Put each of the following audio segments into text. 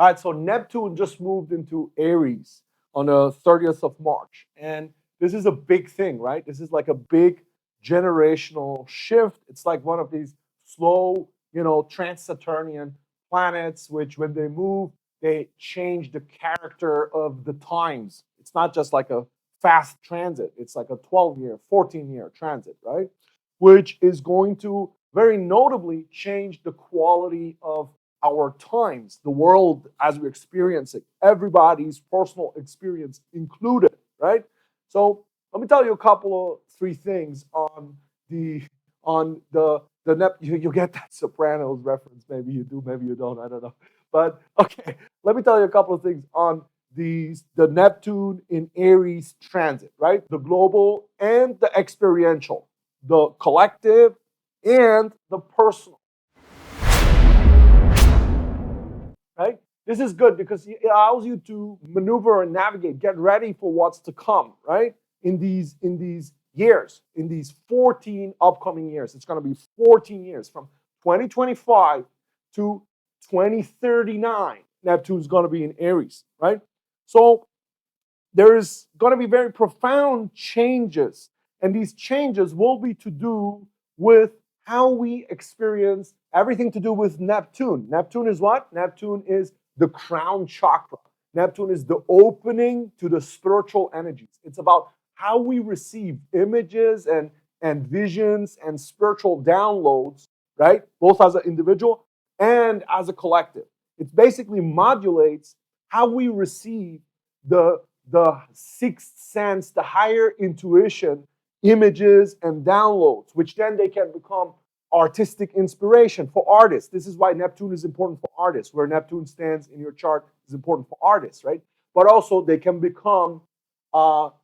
All right, so Neptune just moved into Aries on the 30th of March. And this is a big thing, right? This is like a big generational shift. It's like one of these slow, trans-Saturnian planets, which when they move, they change the character of the times. It's not just like a fast transit, it's like a 12-year, 14-year transit, right? Which is going to very notably change the quality of our times, the world as we experience it, everybody's personal experience included, right? So let me tell you a couple of three things on the you get that Sopranos reference, maybe you do, maybe you don't, I don't know. But okay, let me tell you a couple of things on the Neptune in Aries transit, right? The global and the experiential, the collective and the personal. Right? This is good because it allows you to maneuver and navigate, get ready for what's to come, right? In these years, in these 14 upcoming years. It's going to be 14 years from 2025 to 2039. Neptune's going to be in Aries, right? So there's going to be very profound changes, and these changes will be to do with how we experience everything to do with Neptune. Neptune is what? Neptune is the crown chakra. Neptune is the opening to the spiritual energies. It's about how we receive images and visions and spiritual downloads, right? Both as an individual and as a collective. It basically modulates how we receive the sixth sense, the higher intuition, images and downloads, which then they can become artistic inspiration for artists. This is why Neptune is important for artists. Where Neptune stands in your chart is important for artists, right? But also they can become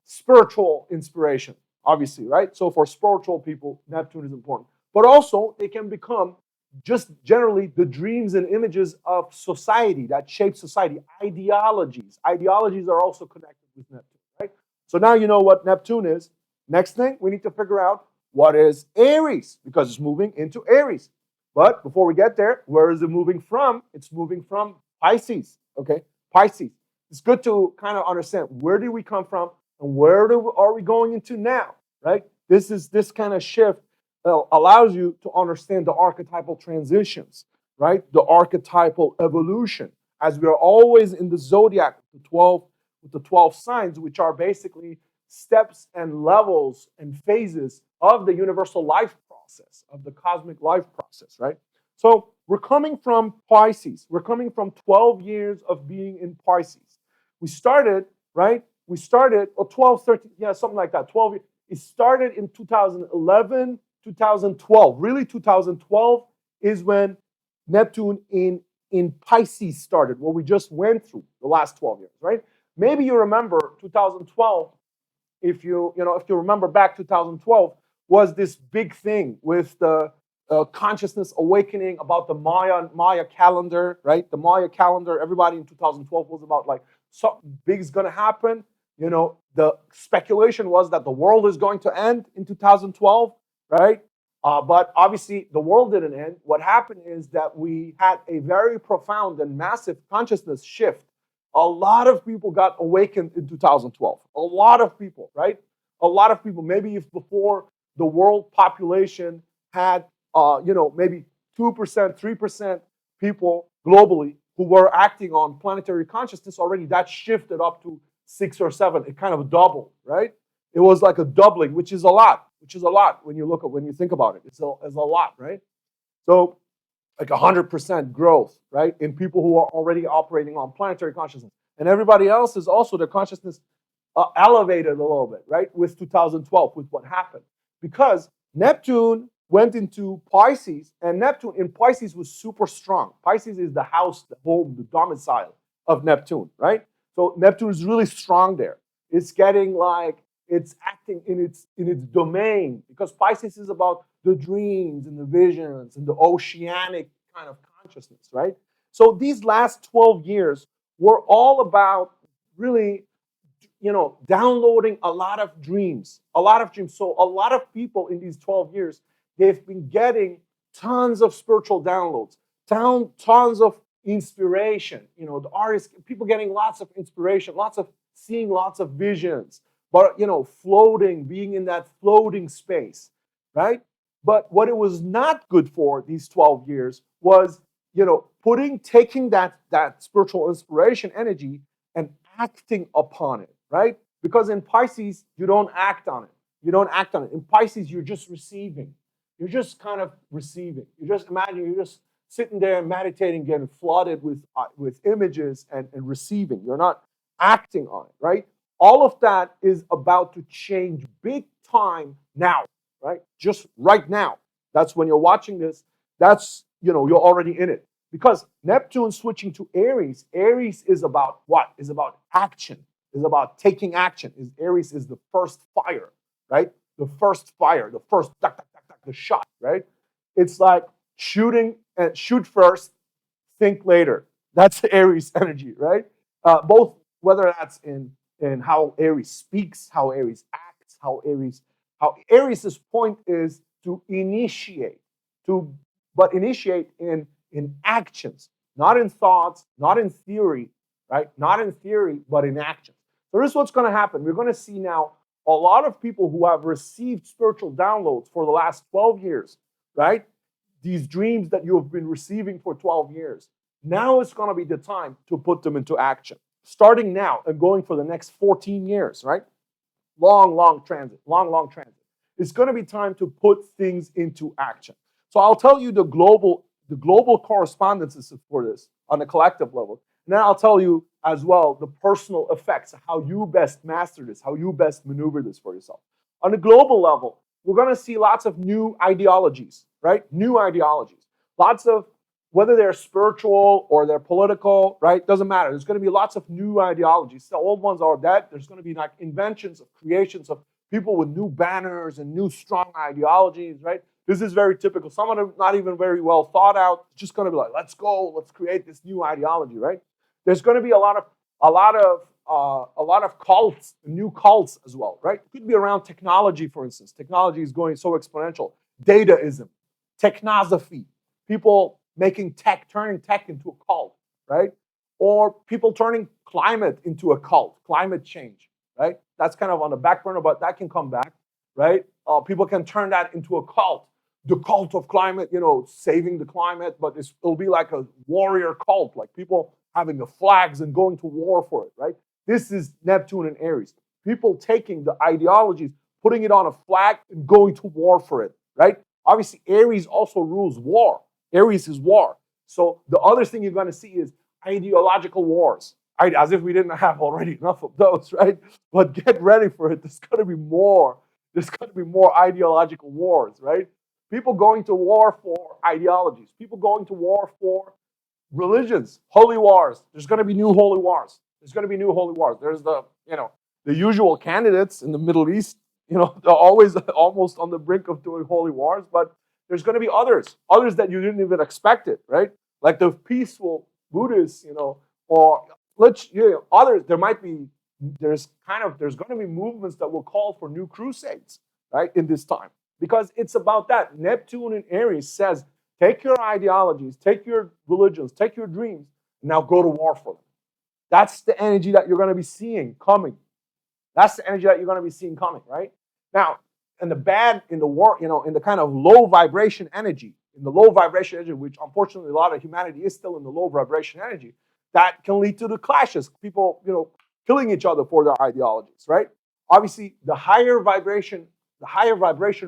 spiritual inspiration, obviously, right? So for spiritual people, Neptune is important. But also they can become just generally the dreams and images of society that shape society, ideologies. Ideologies are also connected with Neptune, right? So now you know what Neptune is. Next thing, we need to figure out what is Aries, because it's moving into Aries. But before we get there, where is it moving from? It's moving from Pisces, okay? Pisces. It's good to kind of understand where did we come from and are we going into now, right? This kind of shift allows you to understand the archetypal transitions, right? The archetypal evolution, as we are always in the zodiac, with the 12 signs, which are basically steps and levels and phases of the universal life process, of the cosmic life process, right? So we're coming from Pisces. We're coming from 12 years of being in Pisces. We started, right? We started, or 12, 13, yeah, something like that, 12 years. It started in 2011, 2012. Really, 2012 is when Neptune in Pisces started, what we just went through the last 12 years, right? Maybe you remember 2012, if you remember back 2012, was this big thing with the consciousness awakening about the Maya calendar, right? The Maya calendar, everybody in 2012 was about like something big is going to happen. The speculation was that the world is going to end in 2012, right? But obviously, the world didn't end. What happened is that we had a very profound and massive consciousness shift. A lot of people got awakened in 2012. A lot of people, right? A lot of people. Maybe if before the world population had, maybe 2%, 3% people globally who were acting on planetary consciousness already, that shifted up to 6 or 7. It kind of doubled, right? It was like a doubling, which is a lot. When you think about it. It's a lot, right? So like 100% growth, right? In people who are already operating on planetary consciousness. And everybody else is also their consciousness elevated a little bit, right? With 2012, with what happened. Because Neptune went into Pisces, and Neptune in Pisces was super strong. Pisces is the house, the home, the domicile of Neptune, right? So Neptune is really strong there. It's getting like, it's acting in its domain, because Pisces is about the dreams and the visions and the oceanic kind of consciousness, right? So these last 12 years were all about really, downloading a lot of dreams. So a lot of people in these 12 years, they've been getting tons of spiritual downloads, tons of inspiration. The artists, people getting lots of inspiration, seeing lots of visions, but floating, being in that floating space, right? But what it was not good for these 12 years was, taking that spiritual inspiration energy and acting upon it, right? Because in Pisces, you don't act on it. You don't act on it. In Pisces, you're just receiving. You're just kind of receiving. You just imagine you're just sitting there and meditating, getting flooded with images and receiving. You're not acting on it, right? All of that is about to change big time now, right? Just right now. That's when you're watching this. That's, you're already in it. Because Neptune switching to Aries, Aries is about what? Is about action. Is about taking action. Aries is the first fire, right? The first fire, the first the shot, right? It's like shooting and shoot first, think later. That's the Aries energy, right? Both whether that's in how Aries speaks, how Aries acts, how Aries' point is to initiate, but initiate in actions, not in thoughts, not in theory, right? Not in theory, but in action. So this is what's going to happen. We're going to see now a lot of people who have received spiritual downloads for the last 12 years, right? These dreams that you have been receiving for 12 years. Now it's going to be the time to put them into action. Starting now and going for the next 14 years, right? Long transit. It's going to be time to put things into action. So I'll tell you the global correspondences for this on a collective level. And then I'll tell you as well the personal effects, how you best master this, how you best maneuver this for yourself. On a global level, we're going to see lots of new ideologies, right? New ideologies. Lots of, whether they're spiritual or they're political, right? Doesn't matter. There's going to be lots of new ideologies. The old ones are dead. There's going to be like inventions of creations of people with new banners and new strong ideologies, right? This is very typical. Some of them not even very well thought out. It's just going to be like, let's go, let's create this new ideology, right? There's going to be a lot of cults, new cults as well, right? It could be around technology, for instance. Technology is going so exponential. Dataism, technosophy, people making turning tech into a cult, right? Or people turning climate into a cult, climate change, right? That's kind of on the back burner, but that can come back, right? People can turn that into a cult. The cult of climate, saving the climate, but it'll be like a warrior cult, like people having the flags and going to war for it, right? This is Neptune and Aries. People taking the ideologies, putting it on a flag and going to war for it, right? Obviously, Aries also rules war. Aries is war. So the other thing you're going to see is ideological wars, right? As if we didn't have already enough of those, right? But get ready for it. There's going to be more. There's going to be more ideological wars, right? People going to war for ideologies. People going to war for religions, holy wars. There's going to be new holy wars. There's the usual candidates in the Middle East. They're always almost on the brink of doing holy wars, but there's going to be others that you didn't even expect it, right? Like the peaceful Buddhists, or others. There's going to be movements that will call for new crusades, right, in this time. Because it's about that. Neptune in Aries says, take your ideologies, take your religions, take your dreams, and now go to war for them. That's the energy that you're going to be seeing coming. Right? Now, in the war, in the kind of low vibration energy, which unfortunately a lot of humanity is still in the low vibration energy, that can lead to the clashes. People, killing each other for their ideologies, right? Obviously, the higher vibration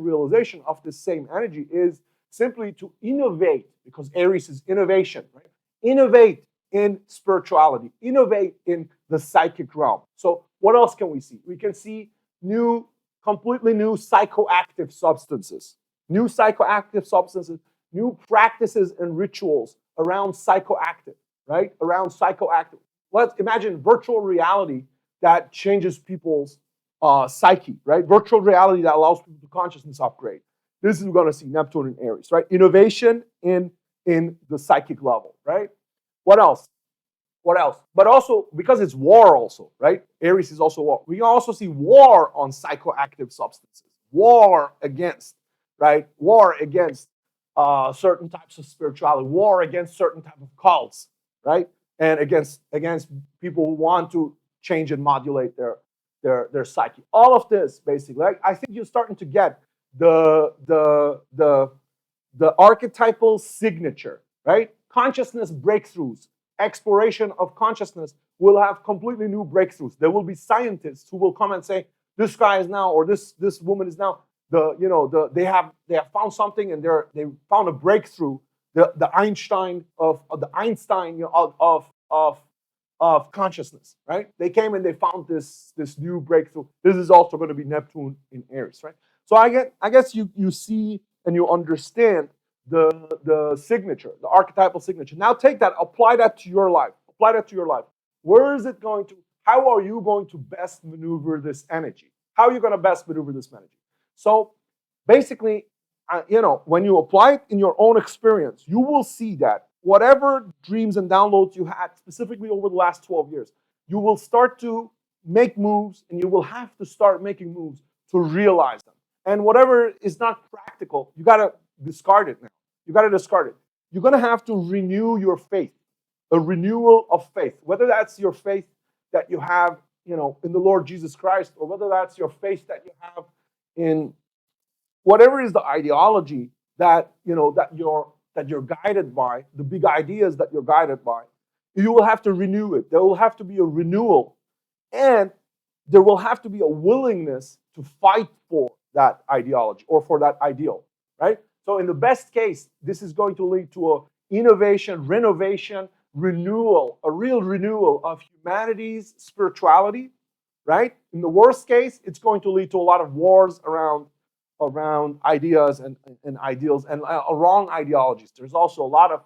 realization of this same energy is simply to innovate, because Aries is innovation, right? Innovate in spirituality, innovate in the psychic realm. So what else can we see? We can see completely new psychoactive substances, new practices and rituals around psychoactive, right? Let's imagine virtual reality that changes people's psyche, right? Virtual reality that allows people to consciousness upgrade. This is going to see Neptune and Aries, right? Innovation in the psychic level, right? What else? But also, because it's war also, right? Aries is also war. We also see war on psychoactive substances. War against certain types of spirituality. War against certain type of cults. right? And against people who want to change and modulate their psyche. All of this, basically, I think you're starting to get the archetypal signature, right? Consciousness breakthroughs, exploration of consciousness will have completely new breakthroughs. There will be scientists who will come and say, this guy is now, or this woman is now they have found something, and they found a breakthrough. The Einstein of consciousness, right? They came and they found this new breakthrough. This is also going to be Neptune in Aries, right? So I guess you see and you understand the signature, the archetypal signature. Now take that, apply that to your life. Apply that to your life. Where is it going to? How are you going to best maneuver this energy? How are you going to best maneuver this energy? So basically, when you apply it in your own experience, you will see that whatever dreams and downloads you had specifically over the last 12 years, you will start to make moves, and you will have to start making moves to realize them. And whatever is not practical, you got to discard it now. You got to discard it. You're going to have to renew your faith, a renewal of faith, whether that's your faith that you have, in the Lord Jesus Christ, or whether that's your faith that you have in whatever is the ideology that you're guided by, the big ideas that you're guided by. You will have to renew it. There will have to be a renewal, and there will have to be a willingness to fight for that ideology or for that ideal, right? So in the best case, this is going to lead to a innovation, renovation, renewal, a real renewal of humanity's spirituality, right? In the worst case, it's going to lead to a lot of wars around ideas and ideals and wrong ideologies. There's also a lot of,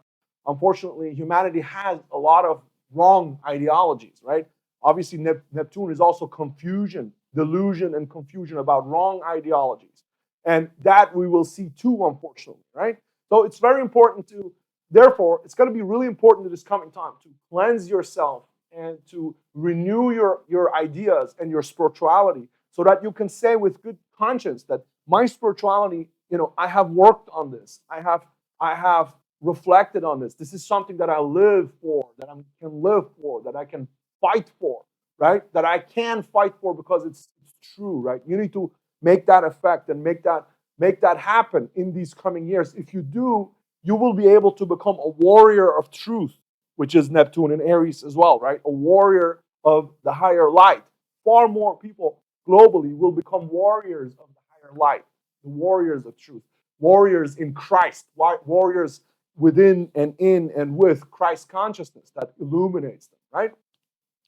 unfortunately, humanity has a lot of wrong ideologies, right? Obviously, Neptune is also confusion, delusion, and confusion about wrong ideologies. And that we will see too, unfortunately, right? So it's very important to, therefore, it's going to be really important in this coming time to cleanse yourself and to renew your ideas and your spirituality so that you can say with good conscience that my spirituality, I have worked on this. I have reflected on this. This is something that I live for, that I can live for, that I can fight for, right? That I can fight for because it's true, right? You need to make that effect and make that happen in these coming years. If you do, you will be able to become a warrior of truth, which is Neptune in Aries as well, right? A warrior of the higher light. Far more people globally will become warriors of the higher light, the warriors of truth, warriors in Christ, warriors within and in and with Christ consciousness that illuminates them, right?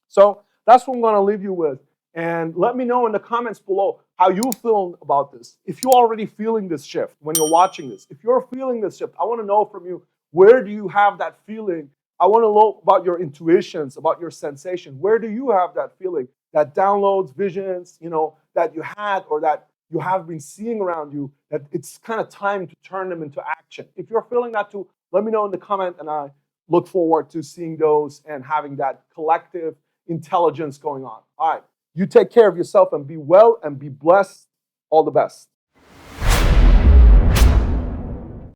So that's what I'm going to leave you with. And let me know in the comments below how you feel about this. If you're already feeling this shift when you're watching this, if you're feeling this shift, I want to know from you, where do you have that feeling? I want to know about your intuitions, about your sensation. Where do you have that feeling, that downloads, visions, that you had or that you have been seeing around you, that it's kind of time to turn them into action? If you're feeling that too, let me know in the comment, and I look forward to seeing those and having that collective intelligence going on. All right. You take care of yourself and be well and be blessed. All the best.